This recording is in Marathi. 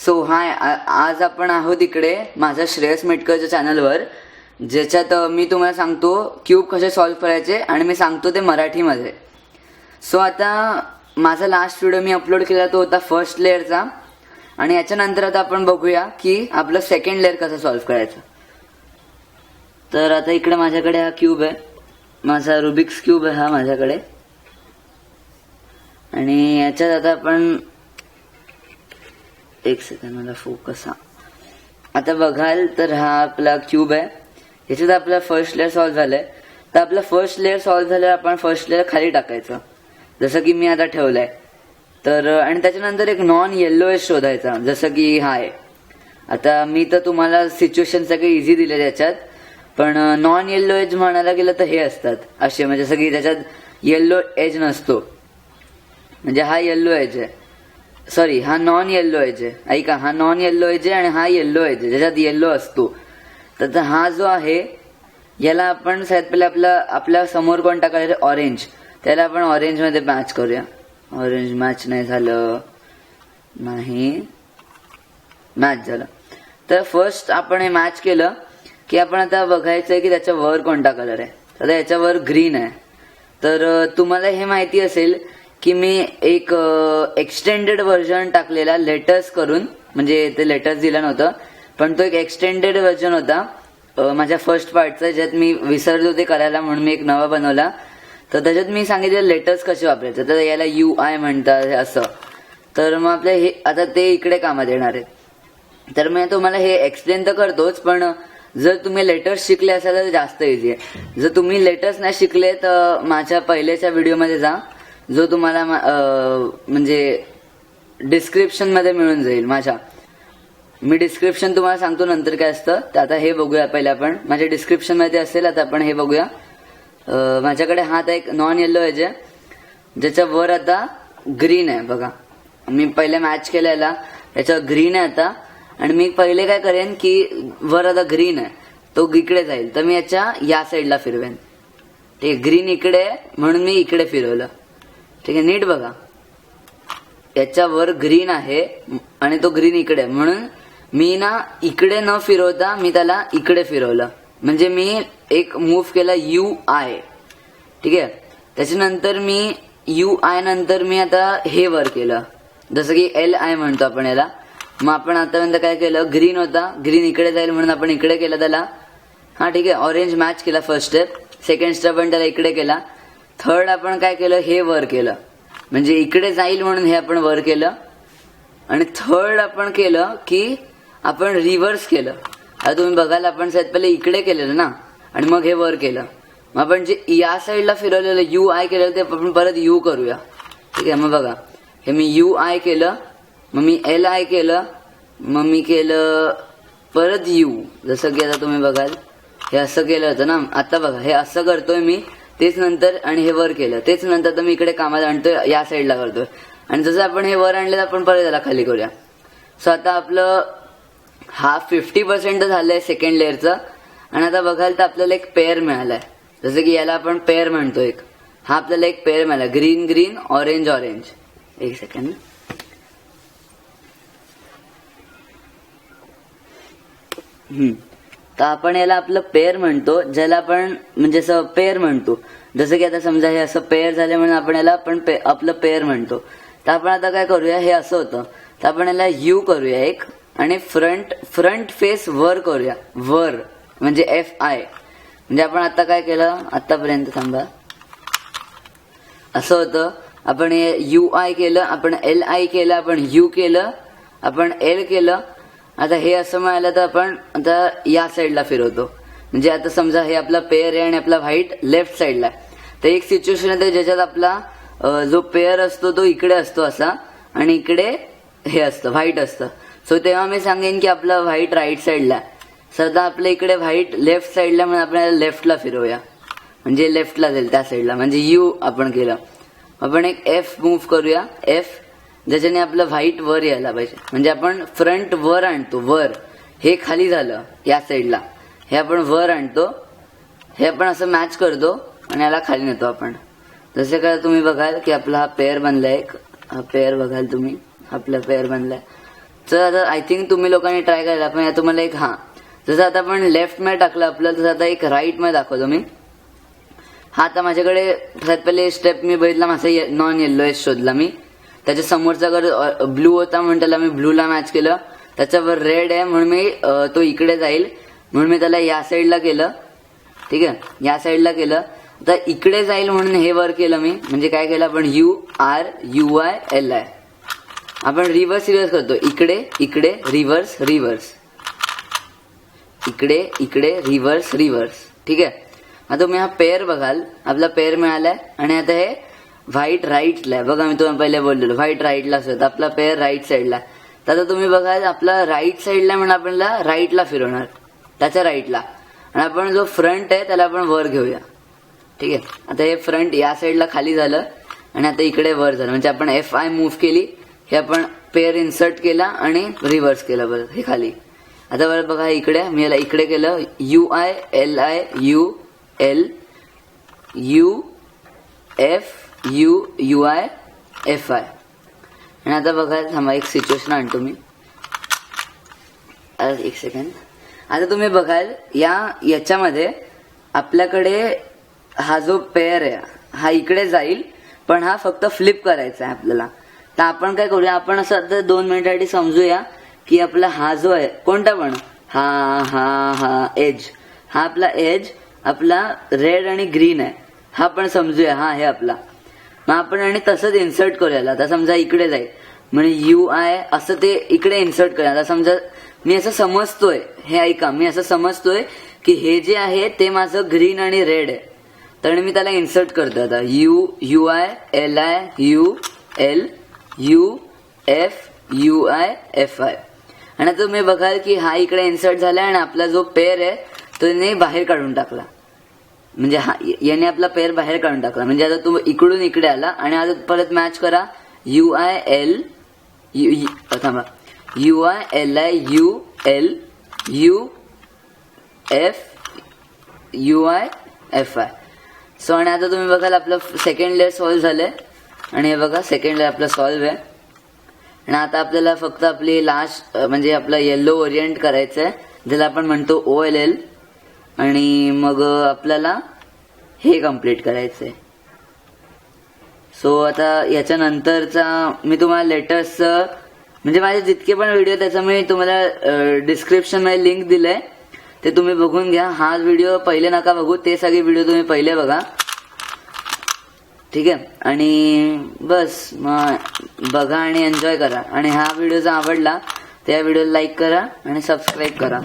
सो हाय, आज आपण आहोत इकडे माझ्या श्रेयस मेटकरच्या चॅनलवर, ज्याच्यात मी तुम्हाला सांगतो क्यूब कसे सॉल्व्ह करायचे आणि मी सांगतो ते मराठीमध्ये. सो आता माझा लास्ट व्हिडिओ मी अपलोड केला तो होता फर्स्ट लेअरचा, आणि याच्यानंतर आता आपण बघूया की आपलं सेकंड लेअर कसं सॉल्व्ह करायचं. तर आता इकडे माझ्याकडे हा क्यूब आहे, माझा रुबिक्स क्यूब आहे हा माझ्याकडे, आणि याच्यात आता आपण एक सेकंड मला फोकस. आता बघाल तर हा आपला क्यूब आहे, याच्यात आपला फर्स्ट लेअर सॉल्व्ह झालाय. तर आपला फर्स्ट लेअर सॉल्व्ह झाल्यावर आपण फर्स्ट लेअर खाली टाकायचं, जसं की मी आता ठेवलंय. तर आणि त्याच्यानंतर एक नॉन येल्लो एज शोधायचा, जसं की हा आहे. आता मी तर तुम्हाला सिच्युएशन सगळे इझी दिले त्याच्यात, पण नॉन येल्लो एज म्हणायला गेलं तर हे असतात असे, म्हणजे जसं की त्याच्यात येल्लो एज नसतो, म्हणजे हा येल्लो एज आहे, सॉरी हा नॉन येल्लो एज आहे. ऐका, हा नॉन येल्लो एज आहे आणि हा येल्लो एज आहे ज्याच्यात येल्लो असतो. तर हा जो आहे याला आपण सगळ्यात पहिले आपल्या समोर कोण टाकायचं, ऑरेंज. त्याला आपण ऑरेंज मध्ये मॅच करूया. ऑरेंज मॅच नाही झालं, नाही मॅच झालं. तर फर्स्ट आपण हे मॅच केलं की आपण आता बघायचंय की त्याच्या वर कोणता कलर आहे. तर याच्यावर ग्रीन आहे. तर तुम्हाला हे माहिती असेल की मी एक एक्सटेंडेड व्हर्जन टाकलेला लेटर्स करून, म्हणजे ते लेटर्स दिलं नव्हतं, पण तो एक एक्सटेंडेड व्हर्जन होता माझ्या फर्स्ट पार्टचा, ज्यात मी विसरलो ते करायला म्हणून मी एक नवा बनवला. तर त्याच्यात मी सांगितलं लेटर्स कसे वापरायचे. तर याला UI म्हणतात असं. तर मग आपल्या हे आता ते इकडे कामात येणार आहे. तर मी तुम्हाला हे एक्सप्लेन तर करतोच, पण जर तुम्ही लेटर्स शिकले असाल तर जास्त इझी आहे. जर तुम्ही लेटर्स नाही शिकले तर माझ्या पहिल्याच्या व्हिडिओमध्ये जा, जो तुम्हाला म्हणजे डिस्क्रिप्शन मध्ये मिळून जाईल. मी डिस्क्रिप्शन तुम्हाला सांगतो नंतर काय असतं. तर आता हे बघूया पहिले आपण, माझ्या डिस्क्रिप्शन मध्ये असेल. आता आपण हे बघूया. माझ्याकडे हा आता एक नॉन येल्लो एज आहे, ज्याच्या वर आता ग्रीन आहे. बघा, मी पहिले मॅच केलेला, याच्यावर ग्रीन आहे आता. आणि मी पहिले काय करेन की वर आता ग्रीन आहे, तो इकडे जाईल, तर मी या साईडला फिरवेन. ठीक आहे, ग्रीन इकडे आहे म्हणून मी इकडे फिरवलं. ठीक आहे, नीट बघा, याच्यावर ग्रीन आहे आणि तो ग्रीन इकडे आहे, म्हणून मी ना इकडे न फिरवता मी त्याला इकडे फिरवलं, म्हणजे मी एक मूव्ह केला UI. ठीक आहे, त्याच्यानंतर मी UI नंतर मी आता हे वर केलं, जसं की LI म्हणतो आपण याला. मग आपण आतापर्यंत काय केलं, ग्रीन होता, ग्रीन इकडे जाईल म्हणून आपण इकडे केलं त्याला. हा ठीक आहे, ऑरेंज मॅच केला फर्स्ट स्टेप. सेकंड स्टेप आपण त्याला इकडे केला. थर्ड आपण काय केलं, हे वर केलं, म्हणजे इकडे जाईल म्हणून हे आपण वर केलं. आणि थर्ड आपण केलं की आपण रिव्हर्स केलं. आता तुम्ही बघाल, आपण सगळ्यात पहिले इकडे केलेलं ना, आणि मग हे वर केलं. मग आपण जे या साईडला फिरवलेलं UI केलेलं ते आपण परत U करूया. ठीक आहे, मग बघा, हे मी UI केलं, मग मी LI केलं, मग मी केलं परत U. जसं की आता तुम्ही बघाल हे असं केलं होतं ना. आता बघा, हे असं करतोय मी, तेच नंतर, आणि हे वर केलं, तेच नंतर तर मी इकडे कामात आणतोय, या साईडला करतोय. आणि जसं आपण हे वर आणलं आपण परत त्याला खाली करूया. सो आता आपलं हा 50% झालंय सेकंड लेअरचं. आणि आता बघाल तर आपल्याला एक पेअर मिळालाय, जसं की याला आपण पेअर म्हणतो एक. हा आपल्याला एक पेअर मिळाला, ग्रीन ग्रीन ऑरेंज ऑरेंज. एक सेकंड, तर आपण याला आपलं पेअर म्हणतो, ज्याला आपण म्हणजे असं पेअर म्हणतो. जसं की आता समजा हे असं पेअर झाले म्हणून आपण याला आपलं पेअर म्हणतो. तर आपण आता काय करूया, हे असं होतं तर आपण याला U करूया एक, आणि फ्रंट फेस वर करूया, वर म्हणजे FI. म्हणजे आपण आता काय केलं आतापर्यंत, थांबा, असं होतं. आपण हे UI केलं, आपण LI केलं, आपण U केलं, आपण L केलं. आता हे असं मिळालं तर आपण आता या साईडला फिरवतो, म्हणजे आता समजा हे आपला पेअर आहे आणि आपला व्हाईट लेफ्ट साईडला आहे. तर एक सिच्युएशन आहे ज्याच्यात आपला जो पेअर असतो तो इकडे असतो असा, आणि इकडे हे असतं व्हाईट असतं. सो तेव्हा मी सांगेन की आपला व्हाईट राईट साईडला आहे. सध्या आपल्या इकडे व्हाईट लेफ्ट साईडला, म्हणून आपण लेफ्टला फिरवूया, म्हणजे लेफ्टला जाईल त्या साईडला, म्हणजे U आपण केलं. आपण एक F मूव्ह करूया, F, ज्याच्याने आपलं व्हाईट वर यायला पाहिजे. म्हणजे आपण फ्रंट वर आणतो, वर. हे खाली झालं या साईडला, हे आपण वर आणतो, हे आपण असं मॅच करतो आणि याला खाली नेतो आपण. जसे काय तुम्ही बघाल की आपला हा पेअर बनलाय, एक हा पेअर बघाल तुम्ही, आपला पेअर बनलाय. तर आता आय थिंक तुम्ही लोकांनी ट्राय करायला, पण तुम्हाला एक जसं आता आपण लेफ्ट मध्ये टाकलं आपलं, तसं आता एक राईट मध्ये दाखवतो मी. आता माझ्याकडे सगळ्यात पहिले स्टेप मी बघितला, माझा नॉन येल्लो शोधला मी. त्याच्या समोरचा जर ब्लू होता म्हणून त्याला मी ब्लूला मॅच केलं. त्याच्यावर रेड आहे म्हणून मी तो इकडे जाईल म्हणून मी त्याला या साईडला केलं. ठीक आहे, या साईडला केलं. आता इकडे जाईल म्हणून हे वर केलं मी. म्हणजे काय केलं आपण, URUILI. आपण रिव्हर्स करतो, इकडे इकडे रिव्हर्स रिव्हर्स, इकडे इकडे रिव्हर्स रिव्हर्स. ठीक आहे. आता तुम्ही हा पेअर बघाल, आपला पेअर मिळालाय. आणि आता हे व्हाईट राईटला आहे बघा, मी तुम्हाला पहिले बोललेलो व्हाईट राईटला असतो, आपला पेअर राईट साईडला. तर आता तुम्ही बघाल आपला राईट साईडला म्हणून आपल्याला राईटला फिरवणार, त्याच्या राईटला. आणि आपण जो फ्रंट आहे त्याला आपण वर घेऊया. ठीक आहे. आता हे फ्रंट या साईडला खाली झालं आणि आता इकडे वर झालं. म्हणजे आपण FI मूव्ह केली, हे आपण पेअर इन्सर्ट केला आणि रिव्हर्स केलं बरं, हे खाली. आता बरं बघा इकडे, मी याला इकडे केलं, UILIULUFUIFI. आणि आता बघा, थांबा एक सिच्युएशन आणतो मी, एक सेकंड. आता तुम्ही बघाल याच्यामध्ये आपल्याकडे हा जो पेअर आहे हा इकडे जाईल, पण हा फक्त फ्लिप करायचा आहे आपल्याला. तर आपण काय करूया, आपण असं आता 2 मिनिटासाठी समजूया की आपला हा जो आहे कोणता पण, हा एज, हा आपला एज आपला रेड आणि ग्रीन आहे, हा पण समजूया. हे आपला, मग आपण आणि तसंच इन्सर्ट करूया. आता समजा इकडे जाईल म्हणजे UI असं ते इकडे इन्सर्ट करूया. आता समजा मी असं समजतोय, हे ऐका, मी असं समजतोय की हे जे आहे ते माझं ग्रीन आणि रेड आहे, तर मी त्याला इन्सर्ट करतो. आता UILIULUFUIFI. आणि आता तुम्ही बघाल की हा इकडे इन्सर्ट झाला आणि आपला जो पेअर आहे तो याने बाहेर काढून टाकला. म्हणजे याने आपला पेअर बाहेर काढून टाकला. म्हणजे आता तुम्ही इकडून इकडे आला आणि आता परत मॅच करा, UILIULUFUIFI. सो आणि आता तुम्ही बघाल आपलं सेकंड लेअर सॉल्व्ह झालंय. आणि हे बघा सेकंड लेअर आपलं सॉल्व्ह आहे. आणि आता आपल्याला फक्त आपली लास्ट म्हणजे आपला येल्लो ओरिएंट करायचंय, ज्याला आपण म्हणतो OLL. आणि मग आपल्याला हे कम्प्लीट करायचंय. सो आता याच्यानंतरचा मी तुम्हाला लेटेस्ट म्हणजे माझे जितके पण व्हिडिओ त्याचा मी तुम्हाला डिस्क्रिप्शन मध्ये लिंक दिलंय, ते तुम्ही बघून घ्या. हा व्हिडिओ पहिले नका बघू, ते सगळे व्हिडिओ तुम्ही पहिले बघा. ठीक आहे. आणि बस मग बघा आणि एन्जॉय करा. आणि हा व्हिडिओ जर आवडला तर या व्हिडिओला लाईक करा आणि सबस्क्राईब करा.